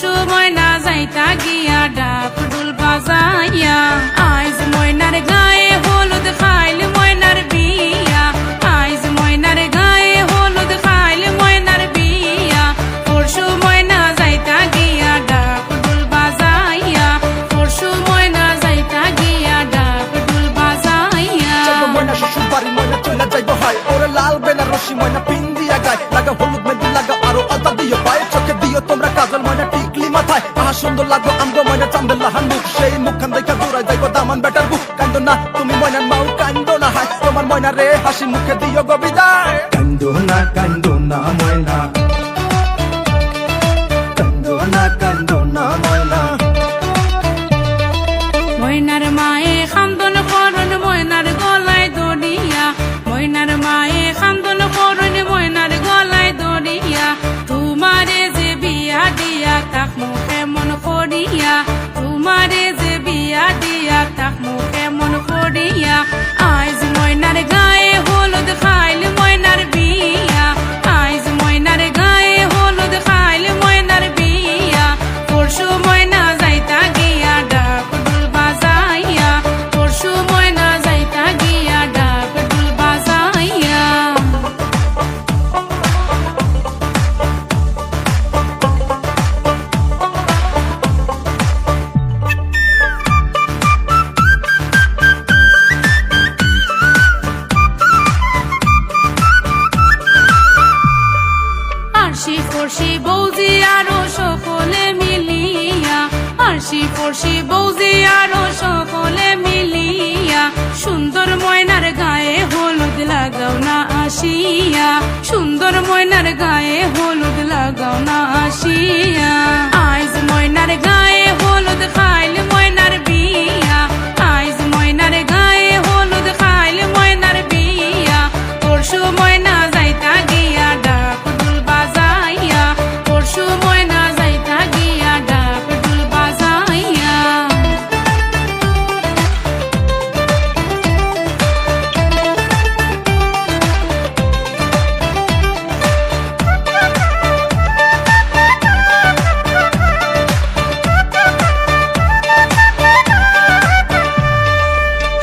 পরশু ময়না যাইতা গিয়া ডাক ডুল বাজাইয়া আইজ ময়নার গায়ে হলুদ খাইল ময়নার বিয়া আইজ ময়নার গায়ে হলুদ খাইল ময়নার বিয়া পরশু ময়না যাইতা গিয়া ডাক ডুল বাজাইয়া পরশু ময়না যাইতা গিয়া ডাক ডুল বাজাইয়া ময়না শ্বশুর বাড়ি ময়না চলে যাইব হয় ওরে লাল বেনারসি ময়না পিন দিয়া গায় লাগা হলুদ মেহেন্দি লাগা আরো আলতা দিও পায়ে চোখে দিও তোমরা কাজল ময়না টিকলি মাথায় আহা সুন্দর লাগো আমগো ময়না চান্দের লাহান মুখ সেই মুখখান দেখা দূরাই যাইব দামান বেটার বুক কান্দো না তুমি ময়নার মাও কান্দো না হায় তোমার ময়না রে হাসি মুখে দিও গো বিদায় কান্দো না ময়না কান্দো না ময়না ময়নার মায়ে খান্দন করন ময়নার গলায় দড়িয়া ময়নার মায়ে খান্দন করন ময়নার গলায় দড়িয়া তোমারে যে বিয়া দিয়া তাক মুখে মন করিয়া তোমারে যে বিয়া দিয়া তাক মুখে মন করিয়া আইজ ময়নার গায়ে হলুদ খাইল ময়নার বিয়া আইজ ময়নার গায়ে হলুদ খাইল ময়নার বিয়া পরশু ময়না যাইতা গিয়া ডাক ডুল বাজাইয়া পরশু ময়না যাইতা গিয়া ডাক ডুল বাজাইয়া আরশি ফরশি বৌজি আরো সকলে মিলিয়া আরশি ফরশি বৌজি আরো সকলে মিলিয়া সুন্দর ময়নার গায়ে হলুদ লাগাও না আসিয়া সুন্দর ময়নার গায়ে হলুদ লাগাও না আসিয়া আইজ ময়নার গায়ে হলুদ খাইল ময়নার বিয়া আইজ ময়নার গায়ে হলুদ খাইল ময়নার বিয়া পরশু ময়না যাইতা গিয়া ডাক ডুল বাজাইয়া পরশু ময়না যাইতা গিয়া ডাক ডুল বাজাইয়া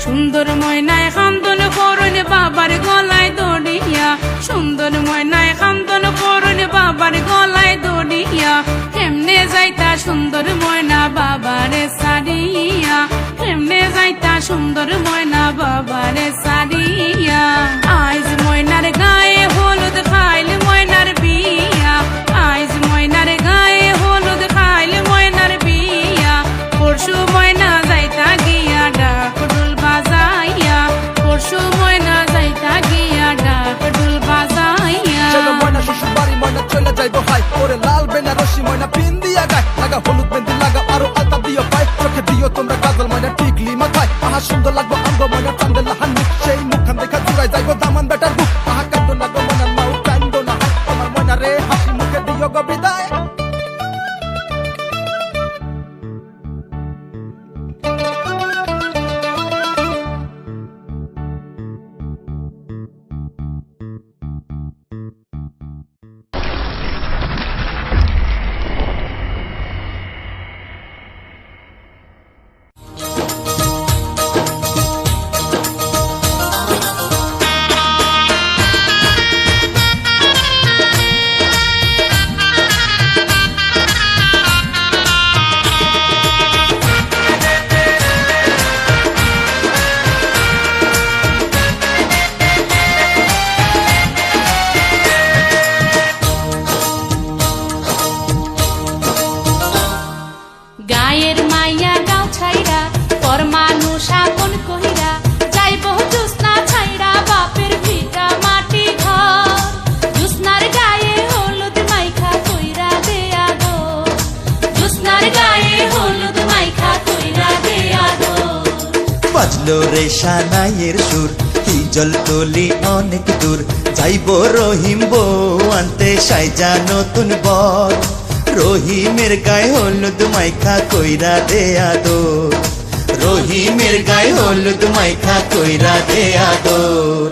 সুন্দর ময়নায় খান্দন করন বাবার গলায় দড়িয়া সুন্দর ময়নায় খান্দন করন বাবার গলায় দড়িয়া কেমনে যাইতা সুন্দর ময়না বাবারে সারিয়া কেমনে যাইতা সুন্দর ময়না বাবারে সারিয়া আইজ ময়নার গায়ে হলুদ খাইল ময়নার বিয়া আইজ ময়নার গায়ে হলুদ খাইল ময়নার বিয়া পরশু ময়না যাইতা গিয়া ডাক ডুল বাজাইয়া পরশু ময়না যাইতা গিয়া ডাক ডুল বাজাইয়া ময়না শ্বশুর বাড়ি ময়না চলে যাইব হয় ওরে লাল বেনারসি ময়না পিন দিয়া গায় লাগা হলুদ মেহেন্দি লাগা আরো আলতা দিও পায়ে চোখে দিও তোমরা কাজল ময়না টিকলি মাথায় আহা সুন্দর লাগো আমগো ময়না চান্দের লাহান মুখ সেই মুখখান দেখা দূরাই যাইব দামান বেটার বুক আহা কান্দো না গো ময়নার মাও কান্দো না হায় তোমার ময়না রে হাসি মুখে দিও গো বিদায় গায়ের মাইয়া গাও ছাইরা পর মানুষ আপন কহিরা যাইব জুসনা ছাইরা বাপের ভিটা মাটি ঘর জুসনার গায়ে হলুদ মাইখা কইরা দেয়া গো জুসনার গায়ে হলুদ মাইখা কইরা দেয়া গো বাজলো রে সানাইয়ের সুর হিজল তলি অনেক দূর যাইব রহিম বউ আনতে সাইজা নতুন বর রহিমের গায়ে হলুদ মাইখা কইরা দেয়া দোর রহিমের গায়ে হলুদ মাইখা কইরা দেয়া দোর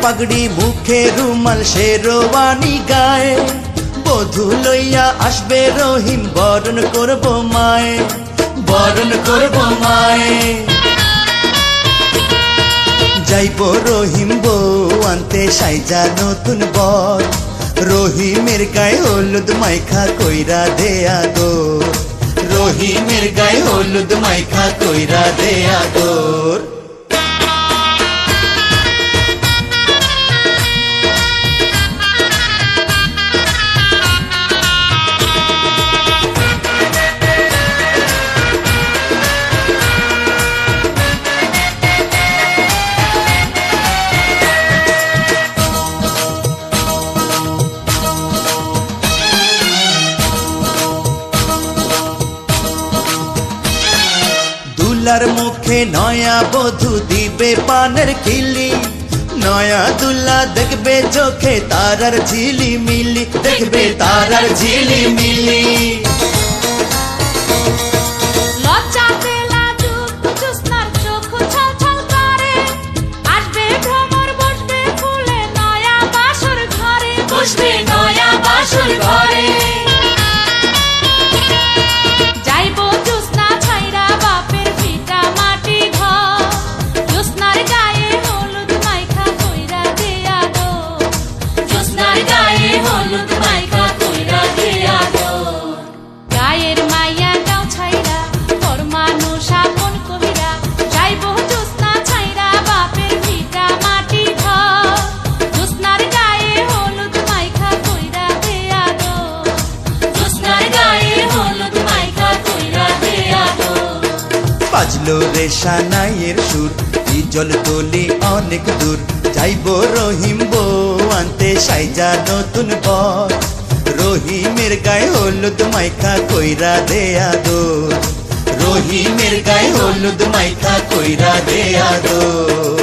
পাগড়ি মুখে রুমাল শেরওয়ানি গায়ে বধূ লইয়া আসবে রহিম বরণ করব মায়ে বরণ করব মায়ে যাইব রহিম বউ আনতে সাইজা নতুন বর রহিমের গায়ে হলুদ মাইখা কইরা দেয়া গোর রহিমের গায়ে হলুদ মাইখা কইরা দেয়া গোর দুলার মুখে নয়া বধূ দিবে পানের খিলি নয়া দুলা দেখবে চোখে তারার ঝিলি মিলি দেখবে তারার ঝিলি মিলি লজ্জাতে লাজুক জোছনার চোখ ছলছল করে আসবে ভ্রমর বসবে ফুলে নয়া বাসর ঘরে বসবে নয়া বাসর ঘরে যাইবো জোছনা ছাইরা বাপের ভিটা মাটি ঘর জোছনার গায়ে হলুদ মাইখা কইরা দেয়া দো জোছনার গায়ে হলুদ মাইখা কইরা দেয়া দো গায়ের মাইয়া গাও ছাইরা পর মানুষ আপন কবিরা যাইবো জোছনা ছাইরা বাপের ভিটা মাটি ঘর জোছনার গায়ে হলুদ মাইখা কইরা দেয়া দো জোছনার গায়ে হলুদ মাইখা কইরা দেয়া দো বাজলো রে সানাইয়ের সুর জল তোলি অনেক দূর যাইব রহিম বউ আনতে সাইজা নতুন বর রহিমের গায়ে হলুদ মাইখা কইরা দেয়া দোর রহিমের গায়ে হলুদ মাইখা কইরা দেয়া দোর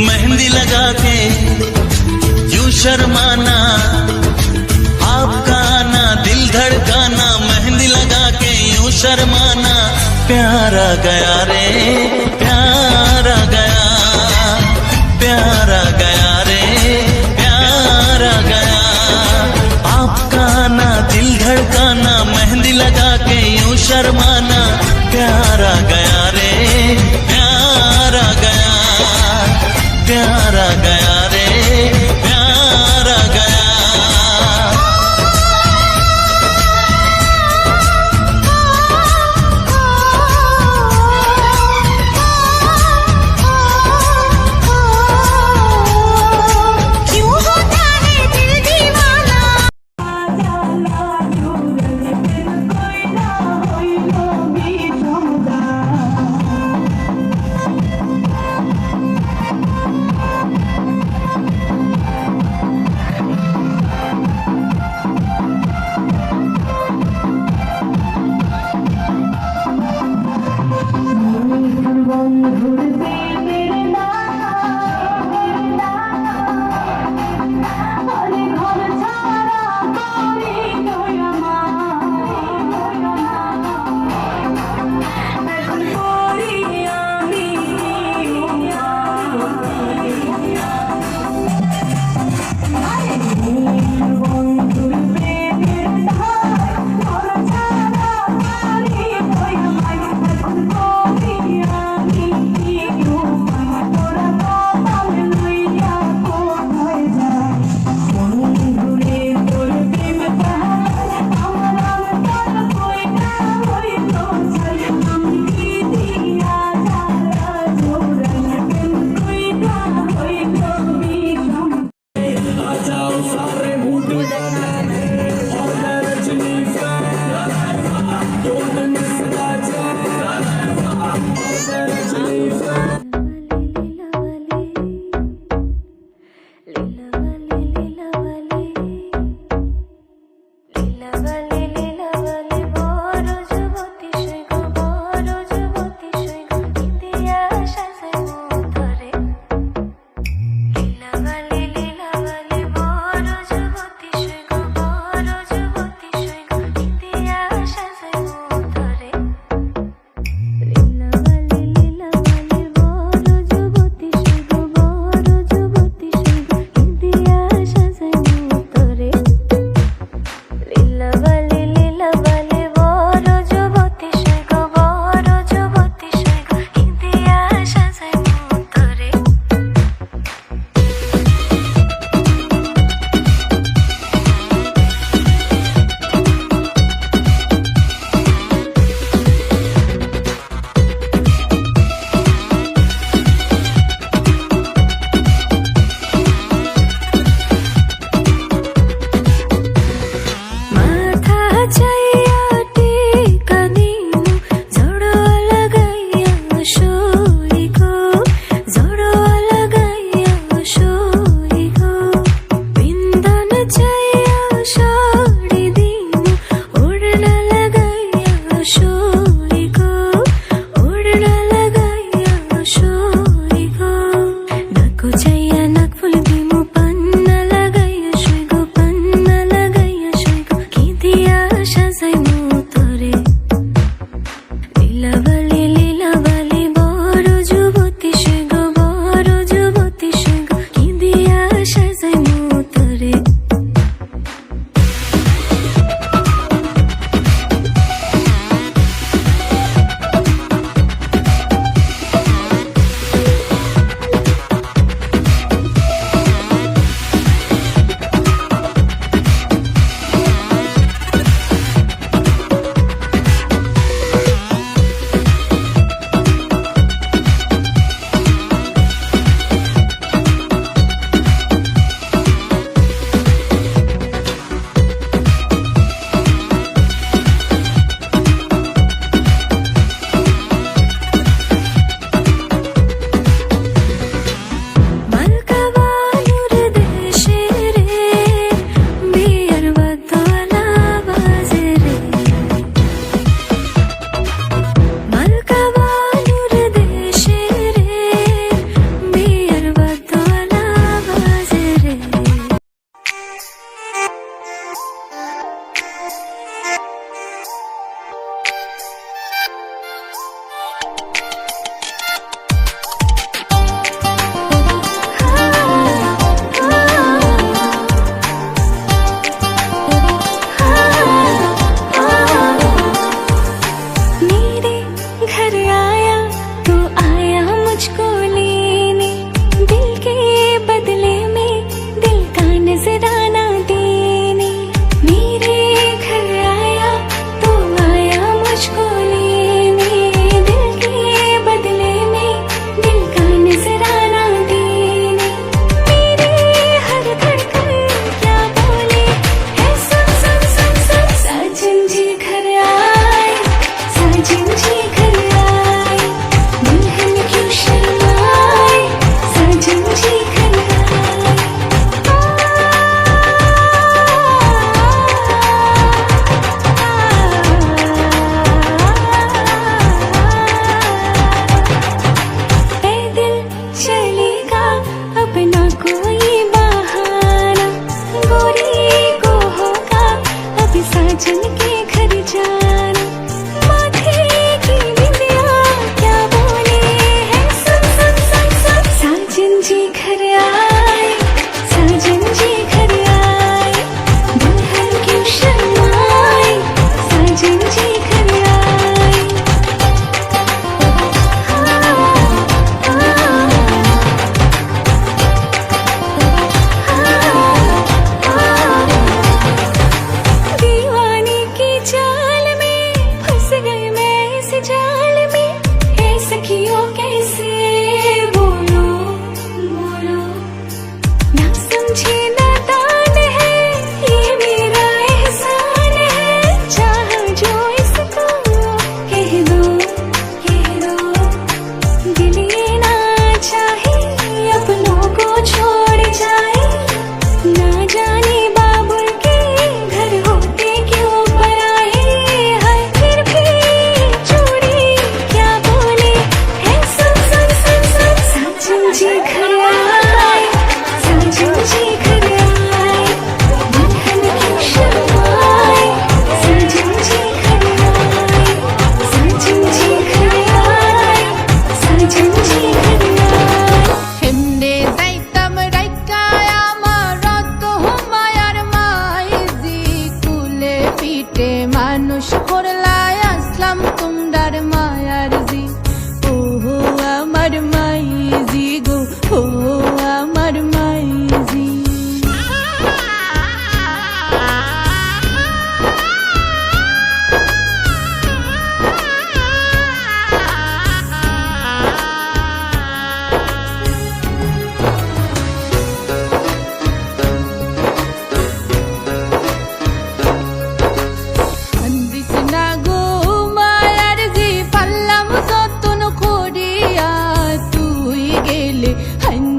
मेहंदी लगा के यूं शर्माना आपका आना दिल धड़काना मेहंदी लगा के यूं शर्माना प्यारा गया रे प्यारा गया प्यारा गया रे प्यारा गया आपका आना दिल धड़काना मेहंदी लगा के यूं शर्माना प्यारा गया रे प्यारा गया प्यारा गया रे प्यारा गया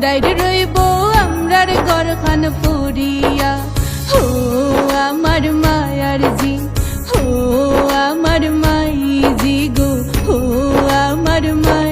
ডাইরে রইব আমরার ঘরখান পুরিয়া ও আমার মায়ার জি ও আমার মাই জি গো ও আমার মাই